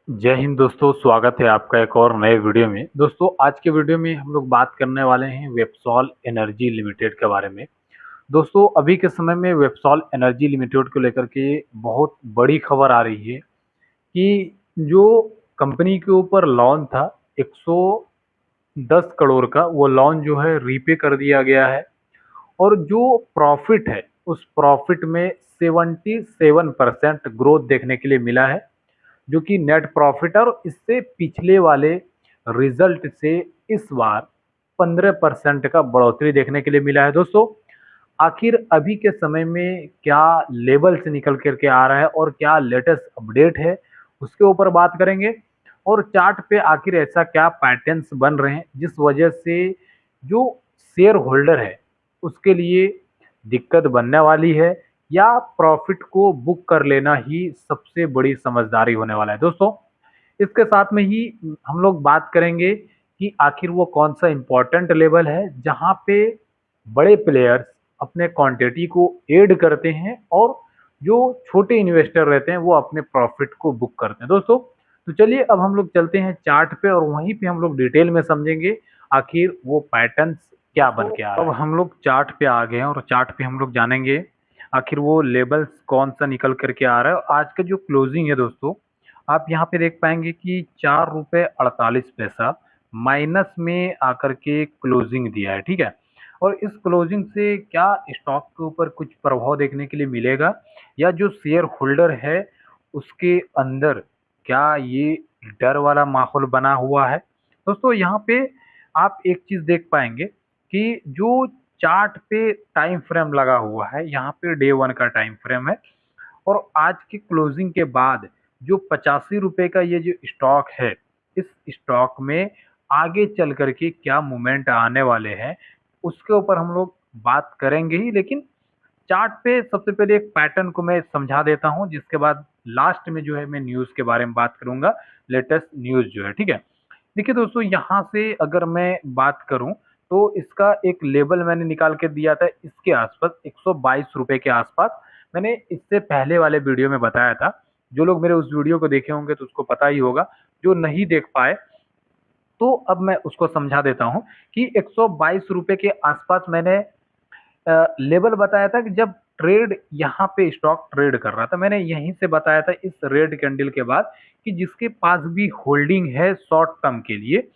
जय हिंद दोस्तों, स्वागत है आपका एक और नए वीडियो में। दोस्तों, आज के वीडियो में हम लोग बात करने वाले हैं वेबसॉल एनर्जी लिमिटेड के बारे में। दोस्तों, अभी के समय में वेबसॉल एनर्जी लिमिटेड को लेकर के बहुत बड़ी खबर आ रही है कि जो कंपनी के ऊपर लोन था 110 करोड़ का, वो लोन जो है रीपे कर दिया गया है। और जो प्रॉफिट है उस प्रॉफिट में 77% ग्रोथ देखने के लिए मिला है, जो कि नेट प्रॉफिट है। और इससे पिछले वाले रिजल्ट से इस बार 15% का बढ़ोतरी देखने के लिए मिला है। दोस्तों, आखिर अभी के समय में क्या लेवल से निकल करके आ रहा है और क्या लेटेस्ट अपडेट है, उसके ऊपर बात करेंगे। और चार्ट पे आखिर ऐसा क्या पैटर्न्स बन रहे हैं जिस वजह से जो शेयर होल्डर है उसके लिए दिक्कत बनने वाली है, या प्रॉफिट को बुक कर लेना ही सबसे बड़ी समझदारी होने वाला है। दोस्तों, इसके साथ में ही हम लोग बात करेंगे कि आखिर वो कौन सा इंपॉर्टेंट लेवल है जहां पे बड़े प्लेयर्स अपने क्वांटिटी को ऐड करते हैं और जो छोटे इन्वेस्टर रहते हैं वो अपने प्रॉफिट को बुक करते हैं। दोस्तों, तो चलिए अब हम लोग चलते हैं चार्ट पे और वहीं पे हम लोग डिटेल में समझेंगे आखिर वो पैटर्न्स क्या बन के आ रहा है। अब हम लोग चार्ट पे आ गए हैं और चार्ट पे हम लोग जानेंगे आखिर वो लेवल्स कौन सा निकल करके आ रहा है। आज का जो क्लोजिंग है दोस्तों, आप यहाँ पे देख पाएंगे कि 4 रुपये 48 पैसा माइनस में आकर के क्लोजिंग दिया है। ठीक है, और इस क्लोजिंग से क्या स्टॉक के ऊपर कुछ प्रभाव देखने के लिए मिलेगा, या जो शेयर होल्डर है उसके अंदर क्या ये डर वाला माहौल बना हुआ है। दोस्तों, यहाँ पे आप एक चीज देख पाएंगे कि जो चार्ट पे टाइम फ्रेम लगा हुआ है, यहाँ पे डे वन का टाइम फ्रेम है। और आज की क्लोजिंग के बाद जो 85 रुपए का ये जो स्टॉक है, इस स्टॉक में आगे चल करके क्या मूवमेंट आने वाले हैं उसके ऊपर हम लोग बात करेंगे ही। लेकिन चार्ट पे सबसे पहले एक पैटर्न को मैं समझा देता हूं, जिसके बाद लास्ट में जो है मैं न्यूज के बारे में बात करूंगा, लेटेस्ट न्यूज जो है। ठीक है, देखिए दोस्तों, यहाँ से अगर मैं बात करूं तो इसका एक लेवल मैंने निकाल के दिया था इसके आसपास 122 रुपए के आसपास। मैंने इससे पहले वाले वीडियो में बताया था। जो लोग मेरे उस वीडियो को देखे होंगे तो उसको पता ही होगा। जो नहीं देख पाए तो अब मैं उसको समझा देता हूं कि 122 रुपए के आसपास मैंने लेवल बताया था कि जब ट्रेड यहाँ पे स्टॉक ट्रेड कर रहा था, मैंने यहीं से बताया था इस रेड कैंडल के बाद कि जिसके पास भी होल्डिंग है शॉर्ट टर्म के लिए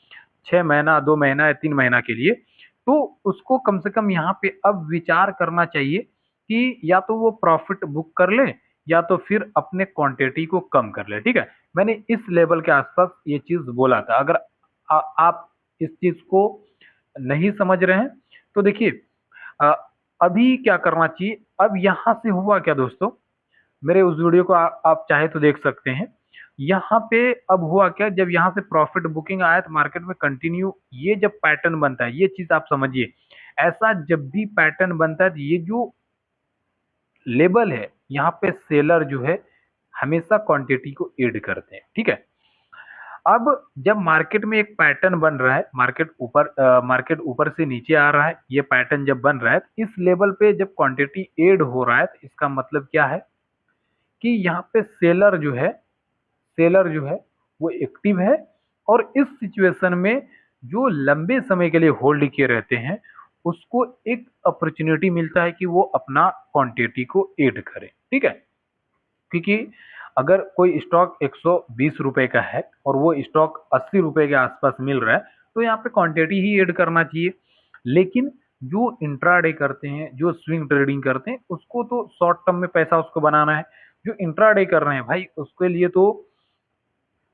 6 महीना 2 महीना या 3 महीना के लिए, तो उसको कम से कम यहाँ पे अब विचार करना चाहिए कि या तो वो प्रॉफिट बुक कर ले या तो फिर अपने क्वांटिटी को कम कर ले। ठीक है, मैंने इस लेवल के आसपास ये चीज बोला था। अगर आप इस चीज को नहीं समझ रहे हैं तो देखिए, अ, अभी क्या करना चाहिए। अब यहाँ से हुआ क्या दोस्तों, मेरे उस वीडियो को आप चाहे तो देख सकते हैं। यहाँ पे अब हुआ क्या, जब यहाँ से प्रॉफिट बुकिंग आया तो मार्केट में कंटिन्यू ये जब पैटर्न बनता है, ये चीज आप समझिए, ऐसा जब भी पैटर्न बनता है तो ये जो लेवल है यहाँ पे सेलर जो है हमेशा क्वांटिटी को ऐड करते हैं। ठीक है, अब जब मार्केट में एक पैटर्न बन रहा है, मार्केट ऊपर से नीचे आ रहा है, ये पैटर्न जब बन रहा है तो इस लेवल पे जब क्वांटिटी ऐड हो रहा है तो इसका मतलब क्या है कि यहाँ पे सेलर जो है वो एक्टिव है। और इस सिचुएशन में जो लंबे समय के लिए होल्ड किए रहते हैं उसको एक अपॉर्चुनिटी मिलता है कि वो अपना क्वांटिटी को ऐड करें। ठीक है, क्योंकि अगर कोई स्टॉक 120 रुपए का है और वो स्टॉक 80 रुपए के आसपास मिल रहा है तो यहाँ पे क्वांटिटी ही ऐड करना चाहिए। लेकिन जो इंट्राडे करते हैं, जो स्विंग ट्रेडिंग करते हैं, उसको तो शॉर्ट टर्म में पैसा उसको बनाना है। जो इंट्राडे कर रहे हैं भाई, उसके लिए तो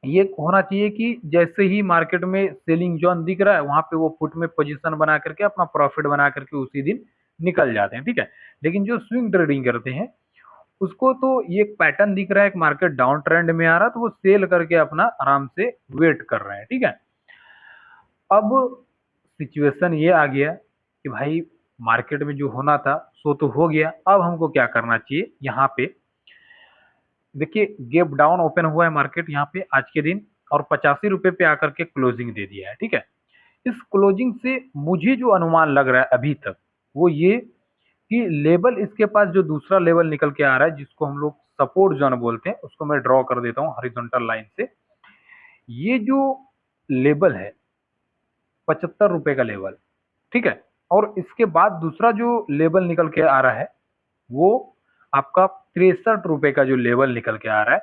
ये होना चाहिए कि जैसे ही मार्केट में सेलिंग जोन दिख रहा है वहां पे वो पुट में पोजीशन बना करके अपना प्रॉफिट बना करके उसी दिन निकल जाते हैं। ठीक है, लेकिन जो स्विंग ट्रेडिंग करते हैं उसको तो ये एक पैटर्न दिख रहा है, एक मार्केट डाउन ट्रेंड में आ रहा है तो वो सेल करके अपना आराम से वेट कर रहे हैं। ठीक है, अब सिचुएशन ये आ गया कि भाई मार्केट में जो होना था सो तो हो गया। अब हमको क्या करना चाहिए, यहाँ पे देखिए गैप डाउन ओपन हुआ है मार्केट यहाँ पे आज के दिन, और 85 रुपए पे आकर के क्लोजिंग दे दिया है। ठीक है, इस क्लोजिंग से मुझे जो अनुमान लग रहा है अभी तक वो ये कि लेवल इसके पास जो दूसरा लेवल निकल के आ रहा है जिसको हम लोग सपोर्ट जोन बोलते हैं, उसको मैं ड्रॉ कर देता हूँ हॉरिजॉन्टल लाइन से। ये जो लेवल है 75 रुपए का लेवल, ठीक है, और इसके बाद दूसरा जो लेवल निकल के आ रहा है वो आपका 63 रुपए का जो लेवल निकल के आ रहा है।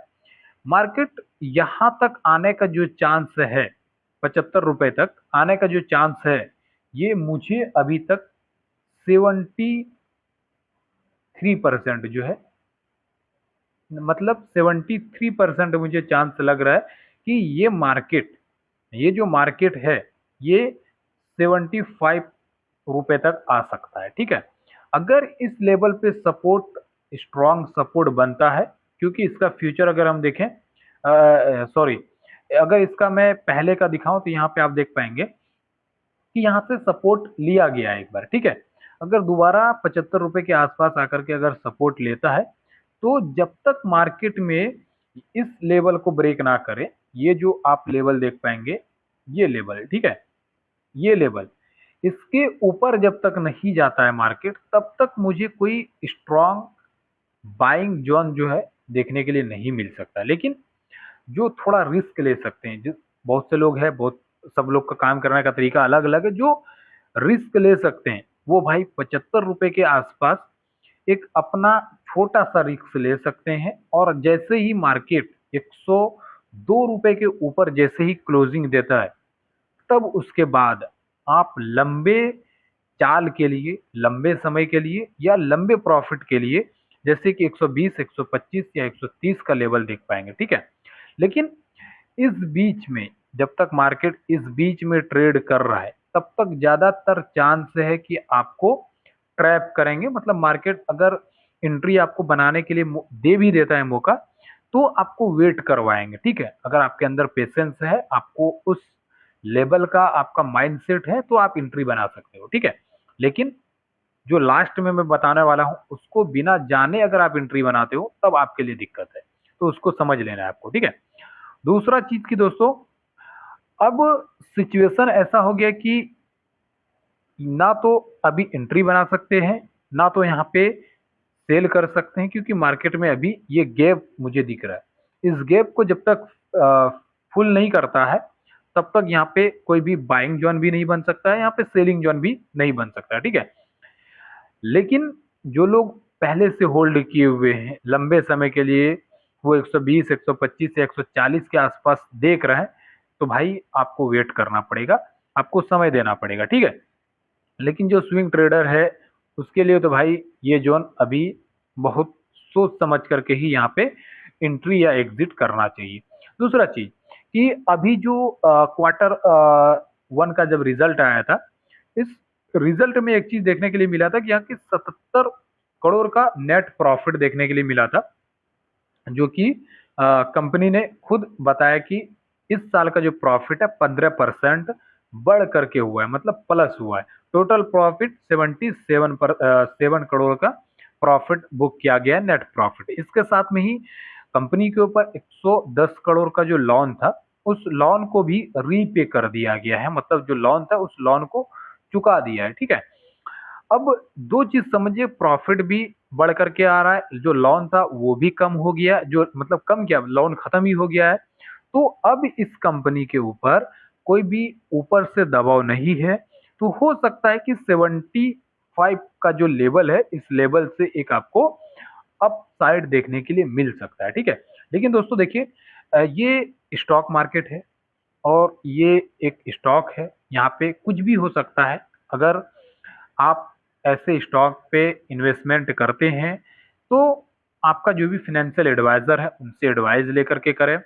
मार्केट यहां तक आने का जो चांस है, 75 रुपए तक आने का जो चांस है, ये मुझे अभी तक 73% जो है, मतलब 73% मुझे चांस लग रहा है कि ये जो मार्केट है ये 75 रुपए तक आ सकता है, ठीक है। अगर इस लेवल पे सपोर्ट, स्ट्रॉन्ग सपोर्ट बनता है, क्योंकि इसका फ्यूचर अगर हम देखें, सॉरी, अगर इसका मैं पहले का दिखाऊं तो यहाँ पे आप देख पाएंगे कि यहाँ से सपोर्ट लिया गया है एक बार, ठीक है। अगर दोबारा 75 रुपए के आसपास आकर के अगर सपोर्ट लेता है, तो जब तक मार्केट में इस लेवल को ब्रेक ना करे, ये जो आप लेवल देख पाएंगे, ये लेवल, ठीक है, ये लेवल, इसके ऊपर जब तक नहीं जाता है मार्केट, तब तक मुझे कोई स्ट्रॉन्ग बाइंग जोन जो है देखने के लिए नहीं मिल सकता। लेकिन जो थोड़ा रिस्क ले सकते हैं, जिस बहुत से लोग हैं, बहुत सब लोग का काम करने का तरीका अलग अलग है, जो रिस्क ले सकते हैं वो भाई 75 रुपए के आसपास एक अपना छोटा सा रिस्क ले सकते हैं, और जैसे ही मार्केट 102 रुपए के ऊपर जैसे ही क्लोजिंग देता है, तब उसके बाद आप लंबे चाल के लिए, लंबे समय के लिए या लंबे प्रॉफिट के लिए, जैसे कि 120, 125 या 130 का लेवल देख पाएंगे, ठीक है। लेकिन इस बीच में, जब तक मार्केट इस बीच में ट्रेड कर रहा है, तब तक ज्यादातर चांस है कि आपको ट्रैप करेंगे। मतलब मार्केट अगर एंट्री आपको बनाने के लिए दे भी देता है मौका, तो आपको वेट करवाएंगे, ठीक है। अगर आपके अंदर पेशेंस है, आपको उस लेवल का आपका माइंडसेट है, तो आप एंट्री बना सकते हो, ठीक है। लेकिन जो लास्ट में मैं बताने वाला हूं, उसको बिना जाने अगर आप एंट्री बनाते हो, तब आपके लिए दिक्कत है, तो उसको समझ लेना है आपको, ठीक है। दूसरा चीज की दोस्तों, अब सिचुएशन ऐसा हो गया कि ना तो अभी एंट्री बना सकते हैं, ना तो यहाँ पे सेल कर सकते हैं, क्योंकि मार्केट में अभी ये गैप मुझे दिख रहा है। इस गैप को जब तक फुल नहीं करता है, तब तक यहाँ पे कोई भी बाइंग जोन भी नहीं बन सकता है, यहाँ पे सेलिंग जोन भी नहीं बन सकता है, ठीक है। लेकिन जो लोग पहले से होल्ड किए हुए हैं लंबे समय के लिए, वो 120, 125 या 140 के आसपास देख रहे हैं, तो भाई आपको वेट करना पड़ेगा, आपको समय देना पड़ेगा, ठीक है। लेकिन जो स्विंग ट्रेडर है, उसके लिए तो भाई ये जोन अभी बहुत सोच समझ करके ही यहाँ पे एंट्री या एग्जिट करना चाहिए। दूसरा चीज कि अभी जो क्वार्टर वन का जब रिजल्ट आया था, इस रिजल्ट में एक चीज देखने के लिए मिला था कि यहाँ की 77 करोड़ का नेट प्रॉफिट देखने के लिए मिला था, जो कि कंपनी ने खुद बताया कि इस साल का जो प्रॉफिट है 15% बढ़ करके हुआ है, मतलब प्लस हुआ है। टोटल प्रॉफिट 7 करोड़ का प्रॉफिट बुक किया गया है, नेट प्रॉफिट। इसके साथ में ही कंपनी के ऊपर 110 करोड़ का जो लोन था, उस लोन को भी रीपे कर दिया गया है, मतलब जो लोन था उस लोन को चुका दिया है, ठीक है। अब दो चीज समझिए, प्रॉफिट भी बढ़ करके आ रहा है, जो लोन था वो भी कम हो गया, जो मतलब कम क्या, लोन खत्म ही हो गया है। तो अब इस कंपनी के ऊपर कोई भी ऊपर से दबाव नहीं है, तो हो सकता है कि 75 का जो लेवल है, इस लेवल से एक आपको अप साइड देखने के लिए मिल सकता है, ठीक है। लेकिन दोस्तों देखिए, ये स्टॉक मार्केट है, और ये एक स्टॉक है, यहाँ पे कुछ भी हो सकता है। अगर आप ऐसे स्टॉक पे इन्वेस्टमेंट करते हैं, तो आपका जो भी फाइनेंशियल एडवाइजर है, उनसे एडवाइस लेकर के करें।